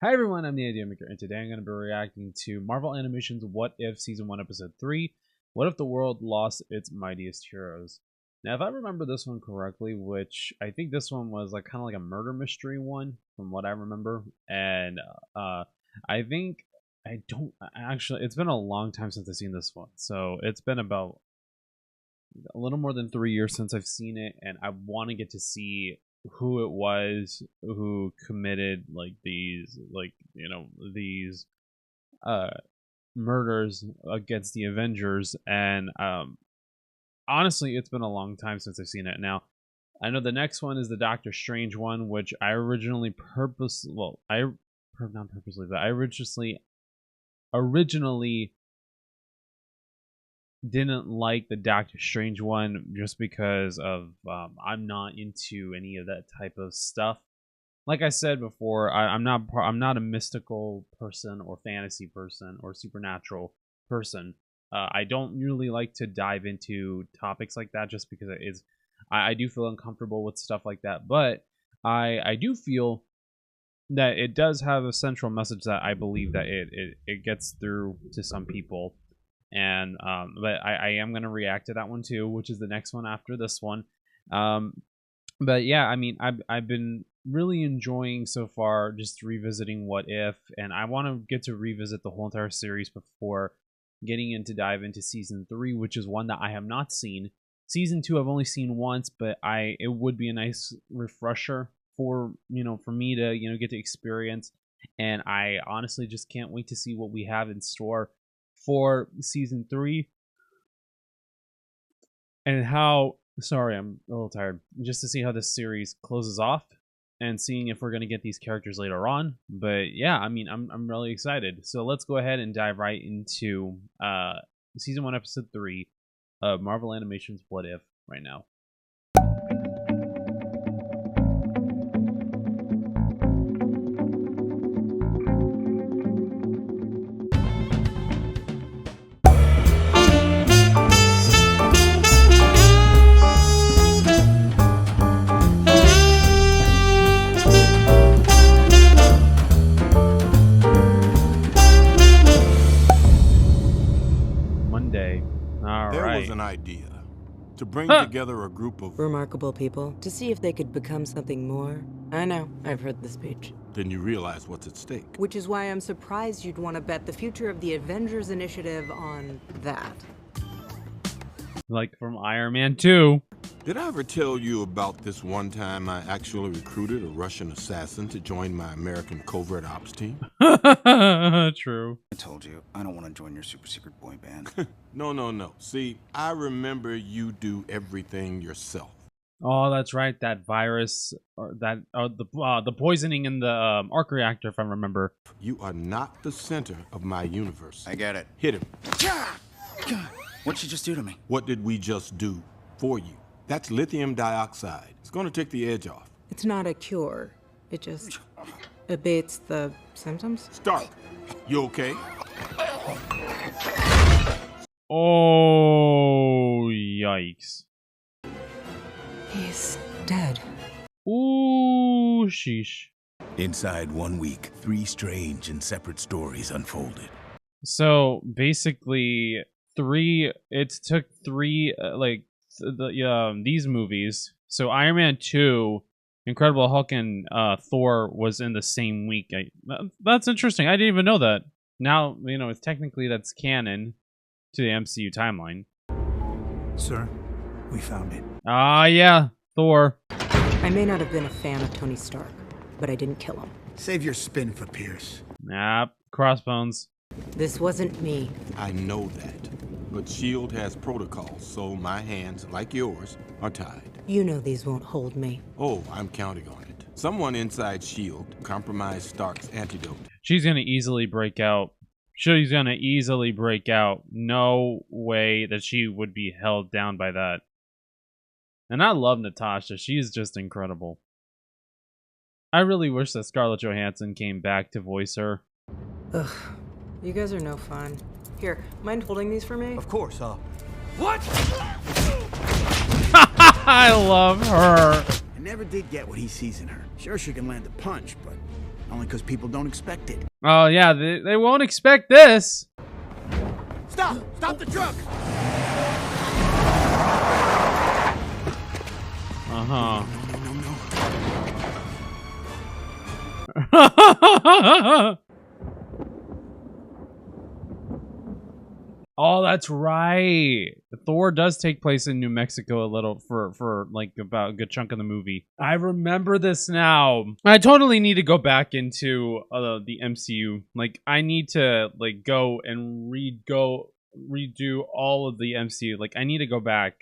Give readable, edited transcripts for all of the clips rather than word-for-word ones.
Hi everyone, I'm the Idea Maker, and today I'm going to be reacting to Marvel Animation's What If Season 1 Episode 3, What If the World Lost Its Mightiest Heroes. Now if I remember this one correctly, which I think this one was like kind of like a murder mystery one, from what I remember, and I think, it's been a long time since I've seen this one, so it's been about a little more than 3 years since I've seen it, and I want to get to see who it was who committed these murders against the Avengers. And honestly, it's been a long time since I've seen it. Now I know the next one is the Doctor Strange one, which I originally originally didn't like the Doctor Strange one just because of I'm not into any of that type of stuff. Like I said before, I'm not a mystical person or fantasy person or supernatural person. I don't really like to dive into topics like that just because I do feel uncomfortable with stuff like that. But I do feel that it does have a central message that I believe that it gets through to some people. And but I am going to react to that one too, which is the next one after this one. But yeah, I mean, I've been really enjoying so far just revisiting What If, and I want to get to revisit the whole entire series before getting into dive into season 3, which is one that I have not seen. Season 2 I've only seen once, but it would be a nice refresher for me to get to experience. And I honestly just can't wait to see what we have in store for season 3 and how I'm a little tired, just to see how this series closes off and seeing if we're going to get these characters later on. But yeah, I mean, I'm really excited. So let's go ahead and dive right into season 1 episode 3 of Marvel Animation's What If right now. There was an idea to bring together a group of remarkable people to see if they could become something more. I know, I've heard the speech. Then you realize what's at stake. Which is why I'm surprised you'd want to bet the future of the Avengers Initiative on that. Like from Iron Man 2. Did I ever tell you about this one time I actually recruited a Russian assassin to join my American covert ops team? True. I told you, I don't want to join your super secret boy band. No. See, I remember you do everything yourself. Oh, that's right. That virus, or that the poisoning in the arc reactor, if I remember. You are not the center of my universe. I get it. Hit him. God, what'd you just do to me? What did we just do for you? That's lithium dioxide. It's going to take the edge off. It's not a cure. It just abates the symptoms. Stark, you okay? Oh, yikes. He's dead. Ooh, sheesh. Inside 1 week, 3 strange and separate stories unfolded. So basically, it took 3 these movies. So Iron Man 2, Incredible Hulk, and Thor was in the same week. That's interesting. I didn't even know that. Now it's technically that's canon to the MCU timeline. Sir, we found it. Ah, yeah, Thor. I may not have been a fan of Tony Stark, but I didn't kill him. Save your spin for Pierce. Nah, crossbones. This wasn't me. I know that. But S.H.I.E.L.D. has protocols, so my hands, like yours, are tied. You know these won't hold me. Oh, I'm counting on it. Someone inside S.H.I.E.L.D. compromised Stark's antidote. She's gonna easily break out. No way that she would be held down by that. And I love Natasha. She's just incredible. I really wish that Scarlett Johansson came back to voice her. Ugh, you guys are no fun. Here, mind holding these for me? Of course, What? I love her. I never did get what he sees in her. Sure, she can land a punch, but Only because people don't expect it. Oh yeah, they won't expect this. Stop! Stop the truck! Uh-huh. No. Oh, that's right. Thor does take place in New Mexico a little for like about a good chunk of the movie. I remember this now. I totally need to go back into the MCU. Like I need to like go and redo all of the MCU. Like I need to go back.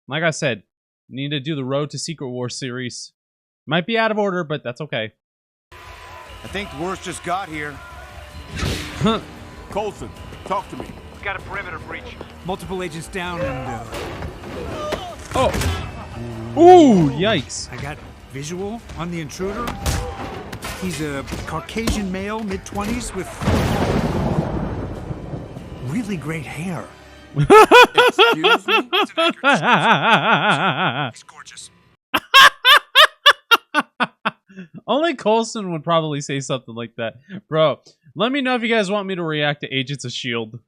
Like I said, need to do the Road to Secret War series. Might be out of order, but that's okay. I think the worst just got here. Coulson, talk to me. Got a perimeter breach. Multiple agents down and, Oh. Ooh, yikes. I got visual on the intruder. He's a Caucasian male, mid-20s, with really great hair. Excuse me? He's gorgeous. Only Coulson would probably say something like that. Bro, let me know if you guys want me to react to Agents of S.H.I.E.L.D.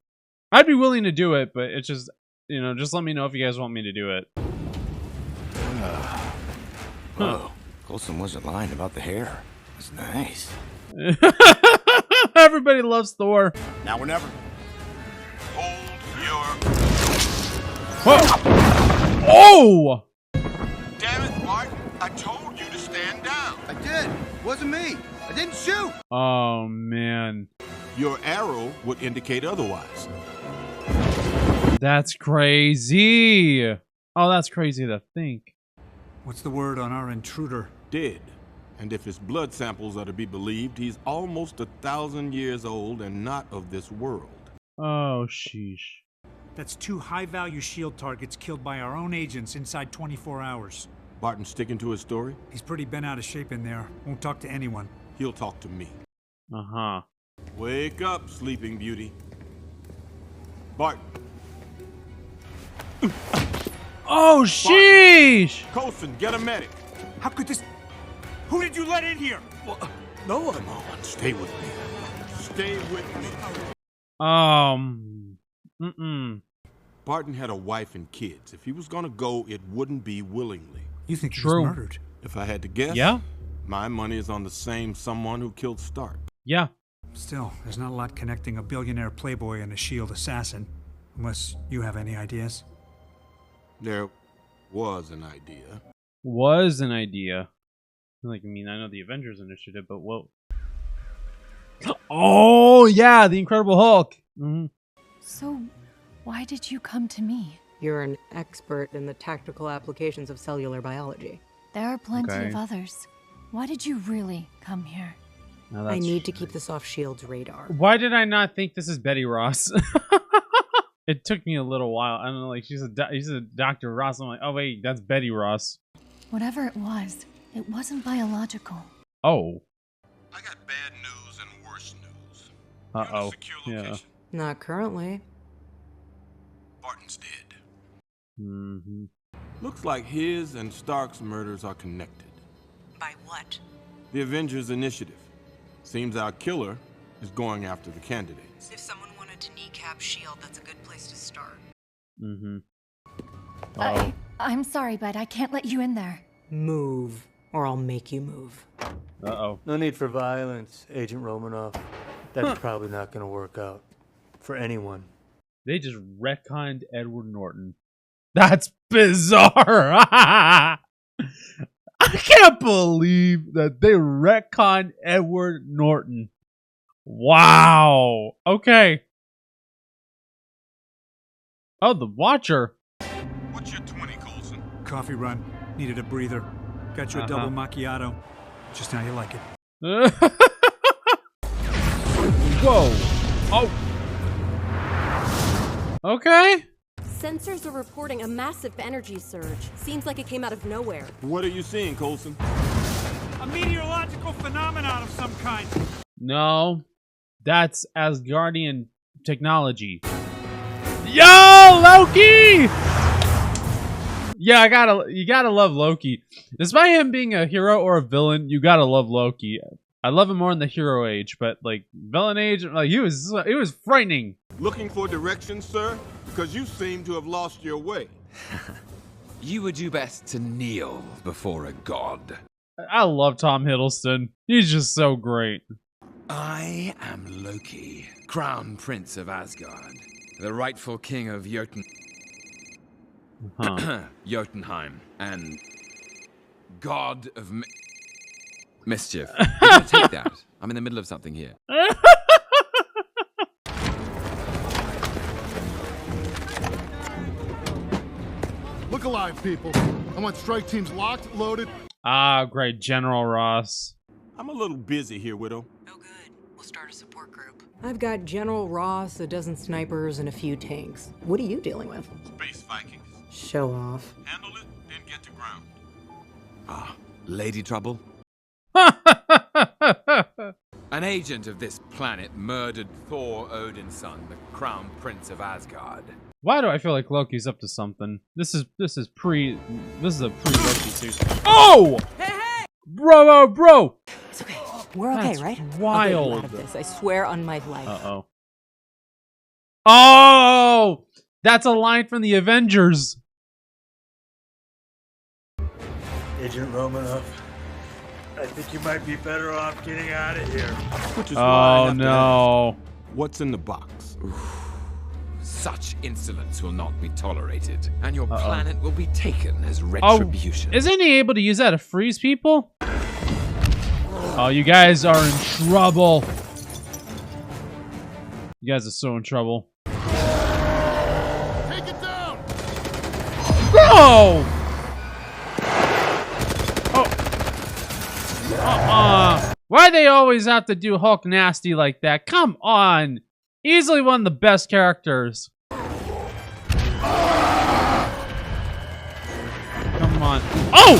I'd be willing to do it, but it's just, you know, just let me know if you guys want me to do it. Whoa. Coulson wasn't lying about the hair. It's nice. Everybody loves Thor. Now or never. Hold your... Whoa. Oh! Damn it, Martin. I told you to stand down. I did. Wasn't me. I didn't shoot. Oh, man. Your arrow would indicate otherwise. That's crazy. Oh, that's crazy to think. What's the word on our intruder? Dead. And if his blood samples are to be believed, he's almost 1,000 years old and not of this world. Oh, sheesh. That's 2 high-value S.H.I.E.L.D. targets killed by our own agents inside 24 hours. Barton sticking to his story? He's pretty bent out of shape in there. Won't talk to anyone. He'll talk to me. Uh-huh. Wake up, Sleeping Beauty. Barton. Oh, sheesh! Coulson, get a medic. How could this... Who did you let in here? No one. Come on, stay with me. Stay with me. Barton had a wife and kids. If he was gonna go, it wouldn't be willingly. You think he True. was murdered? If I had to guess, Yeah? my money is on the same someone who killed Stark. Yeah. Still, there's not a lot connecting a billionaire playboy and a S.H.I.E.L.D. assassin. Unless you have any ideas. There was an idea. Was an idea. Like, I mean, I know the Avengers Initiative, but what? Oh, yeah, the Incredible Hulk. Mm-hmm. So, why did you come to me? You're an expert in the tactical applications of cellular biology. There are plenty Okay. of others. Why did you really come here? Now I that's need to keep this off S.H.I.E.L.D.'s radar. Why did I not think this is Betty Ross? It took me a little while. I don't know, like she's a Dr. Ross. I'm like, oh wait, that's Betty Ross. Whatever it wasn't biological. Oh. I got bad news and worse news. Uh-oh. Secure Yeah. location. Not currently. Barton's dead. Mm-hmm. Looks like his and Stark's murders are connected. By what? The Avengers Initiative. Seems our killer is going after the candidates. If someone wanted to kneecap S.H.I.E.L.D., that's a good place to start. Mm-hmm. Uh-oh. I'm sorry, but I can't let you in there. Move, or I'll make you move. Uh-oh. No need for violence, Agent Romanoff. That's probably not going to work out. For anyone. They just retconned Edward Norton. That's bizarre! I can't believe that they retconned Edward Norton. Wow. Okay. Oh, the Watcher. What's your 20, Coulson? Coffee run. Needed a breather. Got you a double macchiato. Just how you like it. Whoa. Oh. Okay. Sensors are reporting a massive energy surge. Seems like it came out of nowhere. What are you seeing, Coulson? A meteorological phenomenon of some kind. No. That's Asgardian technology. Yo, Loki! Yeah, you gotta love Loki. Despite him being a hero or a villain, you gotta love Loki. I love him more in the hero age, but like villain age, like it was frightening. Looking for directions, sir? Because you seem to have lost your way. You would do best to kneel before a god. I love Tom Hiddleston. He's just so great. I am Loki, Crown Prince of Asgard, the rightful king of Jotunheim, and god of mischief. You gotta take that. I'm in the middle of something here. Look alive, people. I want strike teams locked, loaded. Ah, great. General Ross. I'm a little busy here, Widow. Oh, good. We'll start a support group. I've got General Ross, a dozen snipers, and a few tanks. What are you dealing with? Space Vikings. Show off. Handle it, then get to ground. Ah, Lady Trouble? An agent of this planet murdered Thor Odin's son, the Crown Prince of Asgard. Why do I feel like Loki's up to something? This is a pre-Loki season. Oh! Hey! Bro! It's okay. We're okay, That's right? wild. I'll get you out of this. I swear on my life. Uh-oh. Oh! That's a line from the Avengers. Agent Romanoff, I think you might be better off getting out of here. Which is why I Oh have to no. ask, what's in the box? Such insolence will not be tolerated, and your planet will be taken as retribution. Oh, isn't he able to use that to freeze people? Oh, you guys are in trouble. You guys are so in trouble. Take it down! Bro! Why they always have to do Hulk nasty like that? Come on! Easily one of the best characters. Come on. Oh!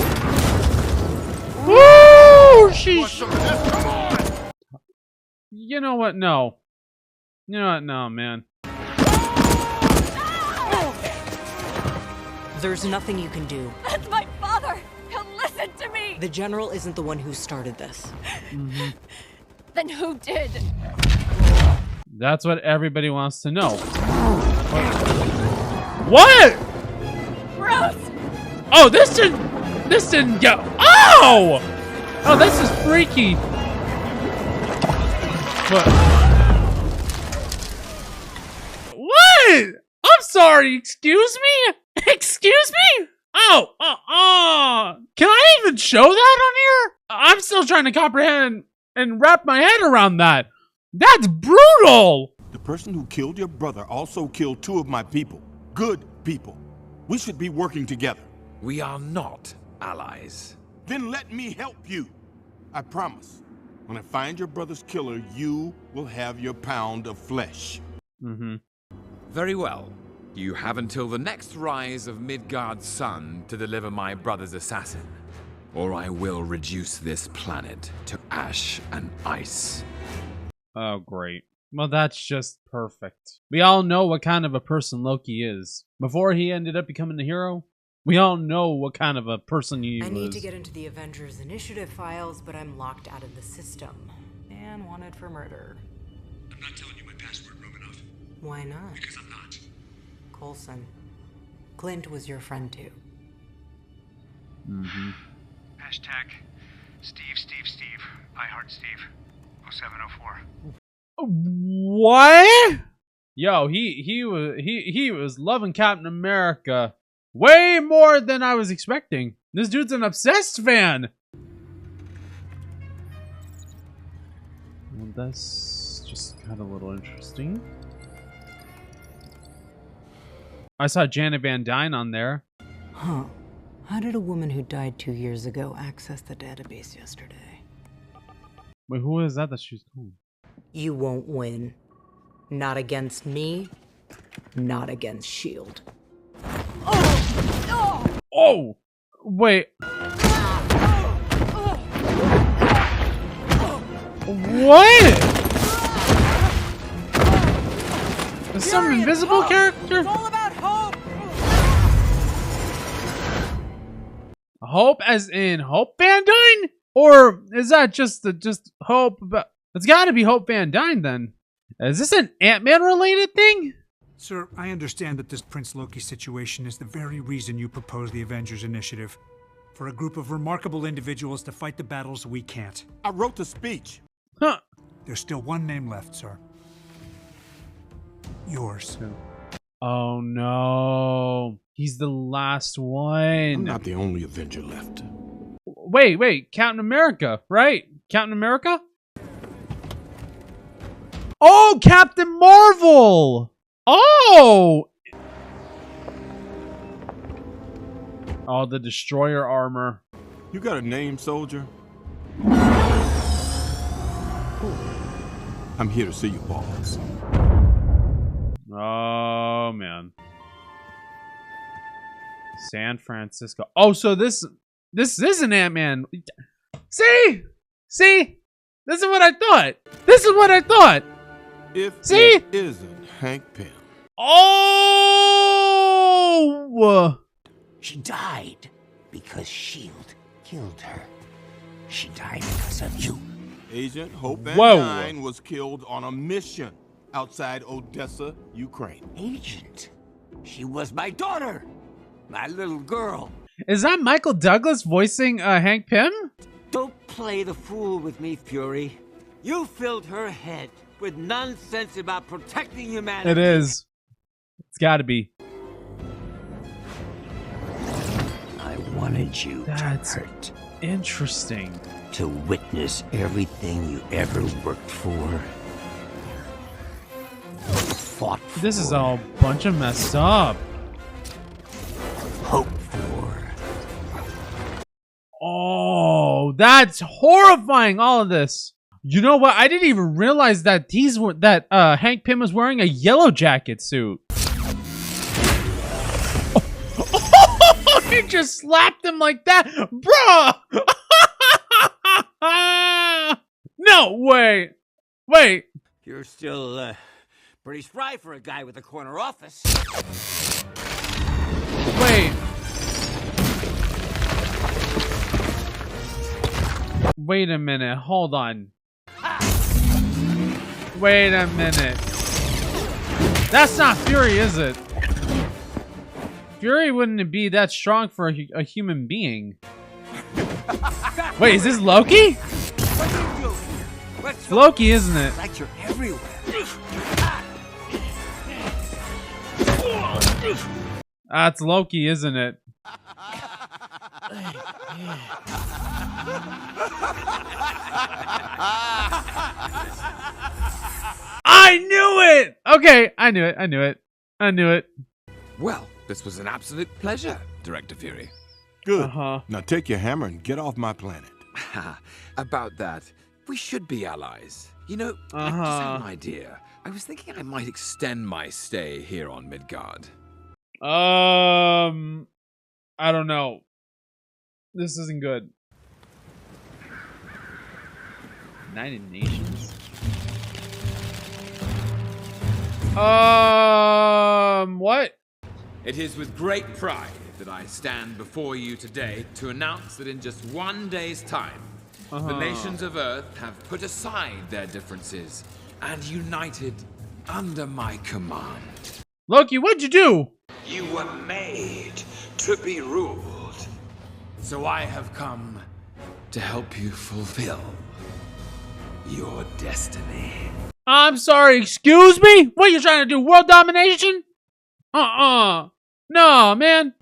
Woo! Sheesh. You know what? No. You know what? No, man. There's nothing you can do. That's my father! He'll listen to me! The general isn't the one who started this. Then who did? That's what everybody wants to know. What? Gross! Oh, this didn't go. Oh! Oh, this is freaky. What? I'm sorry. Excuse me? Excuse me? Oh, can I even show that on here? I'm still trying to comprehend and wrap my head around that. That's brutal. The person who killed your brother also killed two of my people. Good people. We should be working together. We are not allies. Then let me help you. I promise. When I find your brother's killer, you will have your pound of flesh. Very well. You have until the next rise of Midgard's sun to deliver my brother's assassin, or I will reduce this planet to ash and ice. Oh, great. Well, that's just perfect. We all know what kind of a person Loki is. Before he ended up becoming a hero, we all know what kind of a person he was. I need to get into the Avengers Initiative files, but I'm locked out of the system. And wanted for murder. I'm not telling you my password, Romanoff. Why not? Because I'm not. Coulson. Clint was your friend too. Hashtag Steve. I heart Steve. 0704. What? Yo, he was loving Captain America way more than I was expecting. This dude's an obsessed fan. Well, that's just kind of a little interesting. I saw Janet Van Dyne on there. Huh. How did a woman who died 2 years ago access the database yesterday? Wait, who is that she's calling? You won't win. Not against me. Not against S.H.I.E.L.D. Oh! Wait. What? Is some invisible character? It's all about hope! Hope as in Hope Van Dyne? Or is that just Hope? But it's got to be Hope Van Dyne then. Is this an Ant-Man related thing? Sir, I understand that this Prince Loki situation is the very reason you proposed the Avengers Initiative. For a group of remarkable individuals to fight the battles we can't. I wrote the speech. Huh. There's still one name left, sir. Yours. Oh no. He's the last I'm one. not the only Avenger left. Wait. Captain America, right? Captain America? Oh, Captain Marvel! Oh! Oh, the Destroyer armor. You got a name, soldier? I'm here to see your boss. Oh, man. San Francisco. Oh, so this is an Ant-Man. See? This is what I thought. If See? it isn't Hank Pym. Oh! She died because S.H.I.E.L.D. killed her. She died because of you. Agent Hope Van Whoa. Dyne was killed on a mission outside Odessa, Ukraine. Agent. She was my daughter. My little girl. Is that Michael Douglas voicing Hank Pym? Don't play the fool with me, Fury. You filled her head with nonsense about protecting humanity. It is. It's gotta be. I wanted you That's to hurt. Interesting. To witness everything you ever worked for. Fought for. This is all a bunch of messed up. Hope for. Oh, that's horrifying, all of this. You know what? I didn't even realize that Hank Pym was wearing a Yellow Jacket suit. He just slapped him like that. Bruh! No, wait. You're still pretty spry for a guy with a corner office. Wait. Wait a minute. Hold on. Wait a minute. That's not Fury, is it? Fury wouldn't be that strong for a human being. Wait, is this Loki? It's Loki, isn't it? Like you're everywhere. That's Loki, isn't it? I knew it! Okay, I knew it. Well, this was an absolute pleasure, Director Fury. Good. Now take your hammer and get off my planet. About that, we should be allies. You know, I just had an idea. I was thinking I might extend my stay here on Midgard. I don't know. This isn't good. United Nations. What? It is with great pride that I stand before you today to announce that in just 1 day's time, the nations of Earth have put aside their differences and united under my command. Loki, what'd you do? You were made to be ruled. So I have come to help you fulfill your destiny. I'm sorry, excuse me? What are you trying to do, world domination? No, man.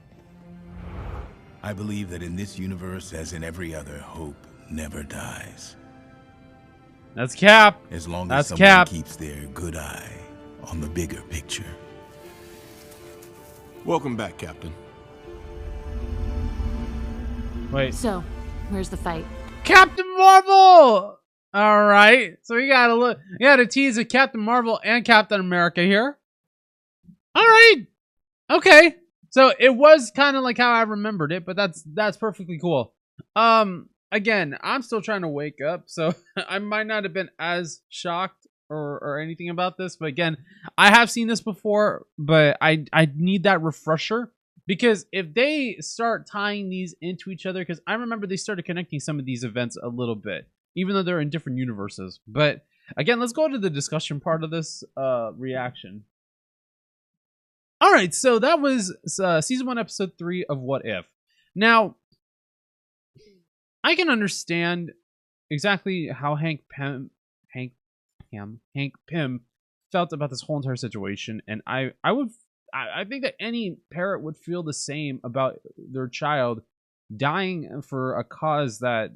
I believe that in this universe, as in every other, hope never dies. That's Cap. As long That's as someone Cap. keeps their good eye on the bigger picture. Welcome back, Captain. Wait. So, where's the fight? Captain Marvel! Alright. So we got a tease of Captain Marvel and Captain America here. Alright. Okay. So it was kind of like how I remembered it, but that's perfectly cool. Again, I'm still trying to wake up, so I might not have been as shocked or anything about this, but again, I have seen this before, but I need that refresher Because if they start tying these into each other, because I remember they started connecting some of these events a little bit, even though they're in different universes. But again, let's go to the discussion part of this reaction. All right, so that was season 1, episode 3 of What If. Now, I can understand exactly how Hank Pym felt about this whole entire situation, and I think that any parent would feel the same about their child dying for a cause that,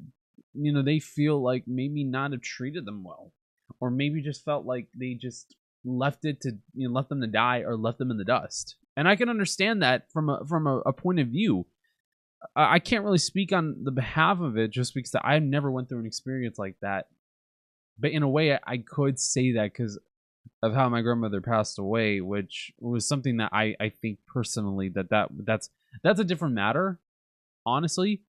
you know, they feel like maybe not have treated them well, or maybe just felt like they just left them to die, or left them in the dust. And I can understand that from a point of view. I can't really speak on the behalf of it just because I never went through an experience like that. But in a way, I could say that because of how my grandmother passed away, which was something that I think personally that's a different matter, honestly.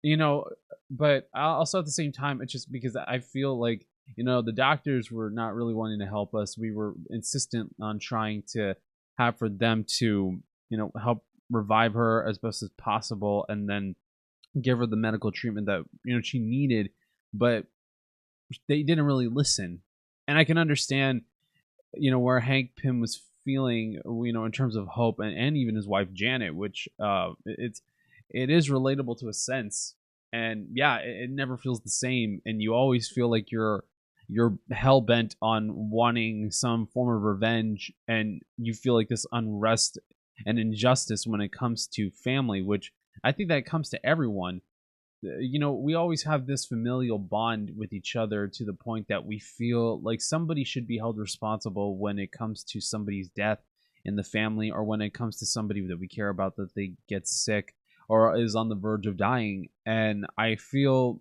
You know, but also at the same time, it's just because I feel like, you know, the doctors were not really wanting to help us. We were insistent on trying to have for them to, you know, help revive her as best as possible, and then give her the medical treatment that, you know, she needed, but they didn't really listen. And I can understand, you know, where Hank Pym was feeling, you know, in terms of hope, and even his wife Janet, which it is relatable to a sense. And yeah, it never feels the same, and you always feel like you're hell bent on wanting some form of revenge, and you feel like this unrest and injustice when it comes to family, which I think that comes to everyone. You know, we always have this familial bond with each other to the point that we feel like somebody should be held responsible when it comes to somebody's death in the family, or when it comes to somebody that we care about, that they get sick or is on the verge of dying. And I feel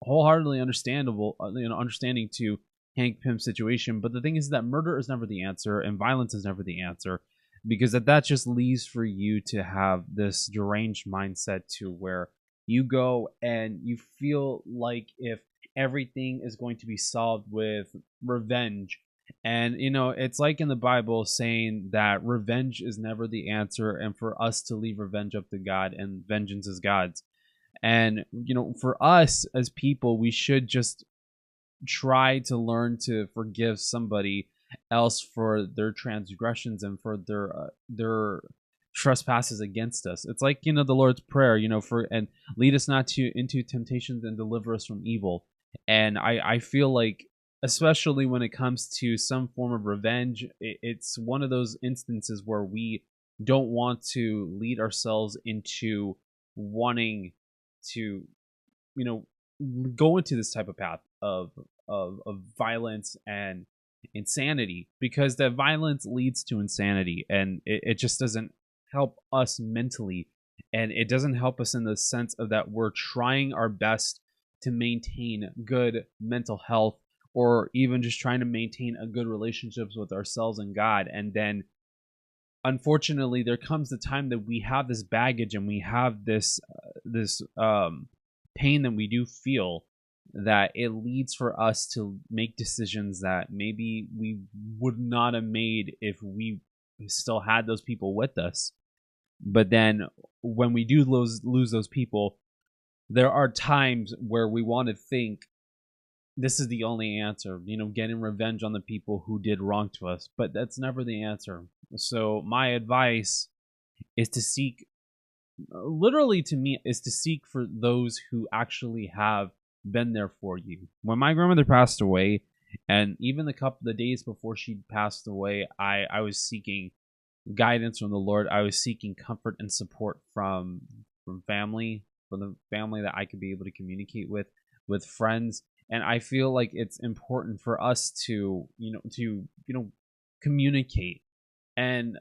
wholeheartedly understanding to Hank Pym's situation. But the thing is that murder is never the answer, and violence is never the answer, because that just leaves for you to have this deranged mindset to where you go and you feel like if everything is going to be solved with revenge. And, you know, it's like in the Bible saying that revenge is never the answer, and for us to leave revenge up to God, and vengeance is God's. And, you know, for us as people, we should just try to learn to forgive somebody else for their transgressions and for their trespasses against us. It's like, you know, the Lord's Prayer, you know, and lead us not into temptations, and deliver us from evil. And I feel like, especially when it comes to some form of revenge, it's one of those instances where we don't want to lead ourselves into wanting to, you know, go into this type of path of violence and insanity, because that violence leads to insanity, and it just doesn't help us mentally, and it doesn't help us in the sense of that we're trying our best to maintain good mental health, or even just trying to maintain a good relationships with ourselves and God. And then unfortunately there comes the time that we have this baggage, and we have this pain that we do feel, that it leads for us to make decisions that maybe we would not have made if we still had those people with us. But then when we do lose those people, there are times where we want to think this is the only answer, you know, getting revenge on the people who did wrong to us. But that's never the answer. So my advice is to seek, literally to me, is to seek for those who actually have been there for you. When my grandmother passed away, and even the days before she passed away, I was seeking guidance from the Lord. I was seeking comfort and support from family, from the family that I could be able to communicate with friends. And I feel like it's important for us to communicate. And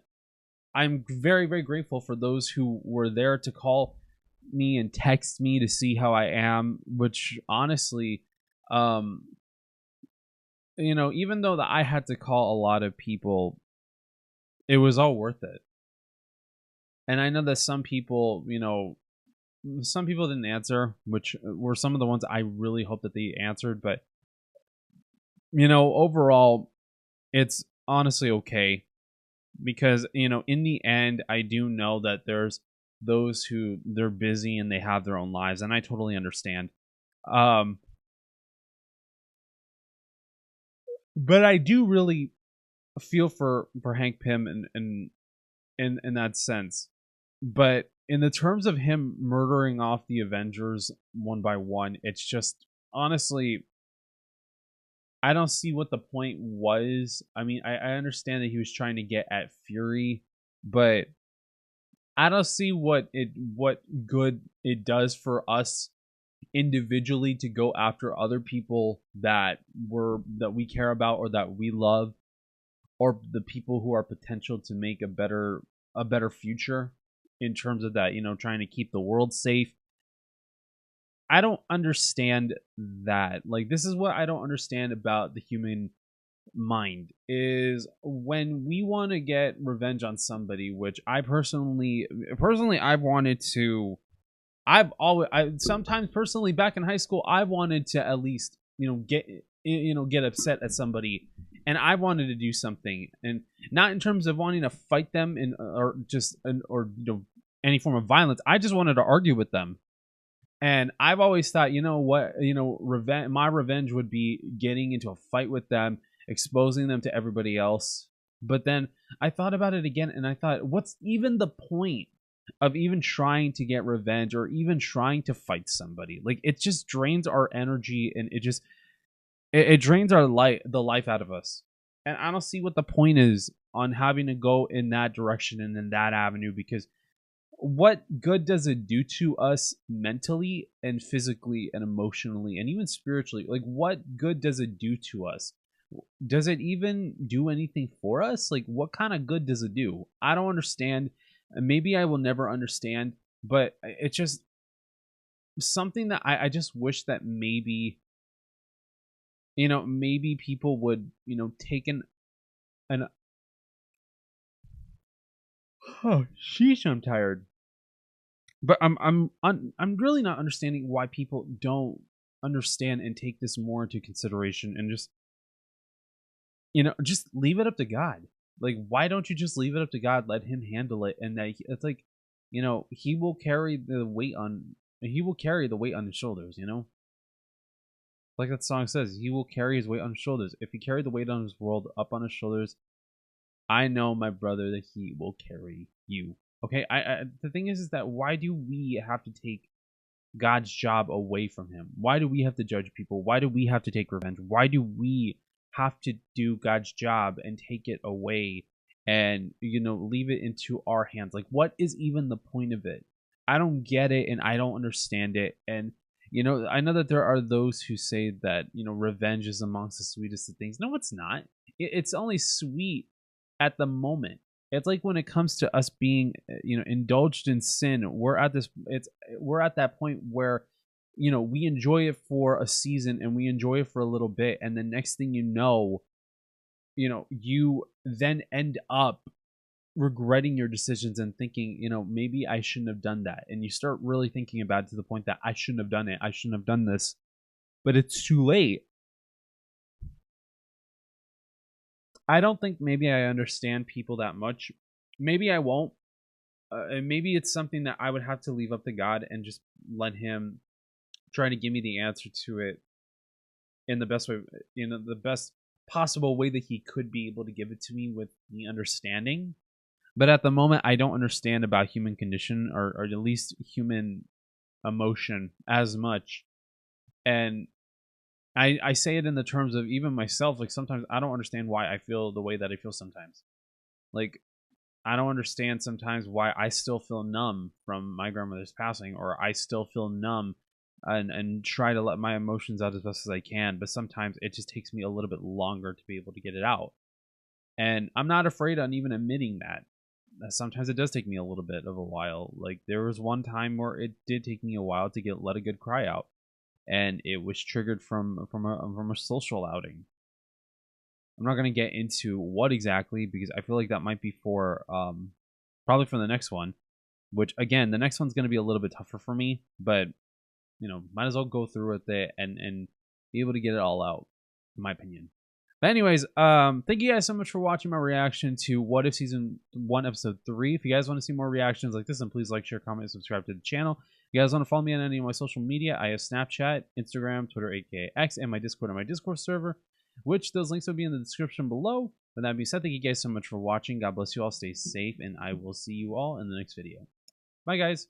I'm very, very grateful for those who were there to call me and text me to see how I am, which honestly, even though that I had to call a lot of people, it was all worth it. And I know that some people didn't answer, which were some of the ones I really hope that they answered. But, overall, it's honestly okay. because, you know, in the end, I do know that there's those who they're busy and they have their own lives, and I totally understand. But I do really feel for Hank Pym in that sense. But in the terms of him murdering off the Avengers one by one, it's just, honestly, I don't see what the point was. I mean, I understand that he was trying to get at Fury, but I don't see what good it does for us individually to go after other people that we care about or that we love, or the people who are potential to make a better future in terms of that, you know, trying to keep the world safe. I don't understand that. Like, this is what I don't understand about the human mind, is when we want to get revenge on somebody, which I personally I've wanted to. Sometimes personally back in high school, I've wanted to at least, you know, get upset at somebody, and I wanted to do something, and not in terms of wanting to fight them or you know, any form of violence. I just wanted to argue with them. And I've always thought, you know what, you know, my revenge would be getting into a fight with them, exposing them to everybody else. But then I thought about it again, and I thought, what's even the point of even trying to get revenge or even trying to fight somebody? Like, it just drains our energy, and it drains the life out of us. And I don't see what the point is on having to go in that direction and in that avenue, because what good does it do to us mentally and physically and emotionally and even spiritually? Like, what good does it do to us? Does it even do anything for us? Like, what kind of good does it do? I don't understand. Maybe I will never understand, but it's just something that I just wish that maybe, you know, maybe people would, you know, take an oh, sheesh, I'm tired. But I'm really not understanding why people don't understand and take this more into consideration and just, you know, just leave it up to God. Like, why don't you just leave it up to God, let him handle it, and that it's like, you know, he will carry the weight on his shoulders, you know? Like that song says, he will carry his weight on his shoulders. If he carried the weight on his world up on his shoulders, I know, my brother, that he will carry you. Okay, the thing is that why do we have to take God's job away from him? Why do we have to judge people? Why do we have to take revenge? Why do we have to do God's job and take it away and, you know, leave it into our hands? Like, what is even the point of it? I don't get it, and I don't understand it. And, you know, I know that there are those who say that, you know, revenge is amongst the sweetest of things. No, it's not. It's only sweet at the moment. It's like when it comes to us being, you know, indulged in sin, we're at that point where, you know, we enjoy it for a season and we enjoy it for a little bit, and the next thing you know, you then end up regretting your decisions and thinking, you know, maybe I shouldn't have done that, and you start really thinking about it to the point that I shouldn't have done it, I shouldn't have done this, but it's too late. I don't think maybe I understand people that much. Maybe I won't. And maybe it's something that I would have to leave up to God and just let him try to give me the answer to it in the best way, you know, the best possible way that he could be able to give it to me with the understanding. But at the moment, I don't understand about human condition or at least human emotion as much. And I say it in the terms of even myself. Like, sometimes I don't understand why I feel the way that I feel sometimes. Like, I don't understand sometimes why I still feel numb from my grandmother's passing, or I still feel numb and try to let my emotions out as best as I can. But sometimes it just takes me a little bit longer to be able to get it out. And I'm not afraid on even admitting that. Sometimes it does take me a little bit of a while. Like, there was one time where it did take me a while to let a good cry out. And it was triggered from a social outing. I'm not going to get into what exactly, because I feel like that might be for probably for the next one, which, again, the next one's going to be a little bit tougher for me, but, you know, might as well go through with it and be able to get it all out, in my opinion. But anyways, thank you guys so much for watching my reaction to What If Season 1, Episode 3. If you guys want to see more reactions like this, then please like, share, comment, and subscribe to the channel. If you guys want to follow me on any of my social media, I have Snapchat, Instagram, Twitter, aka X, and my Discord on my Discord server, which those links will be in the description below. With that being said, thank you guys so much for watching. God bless you all. Stay safe, and I will see you all in the next video. Bye, guys.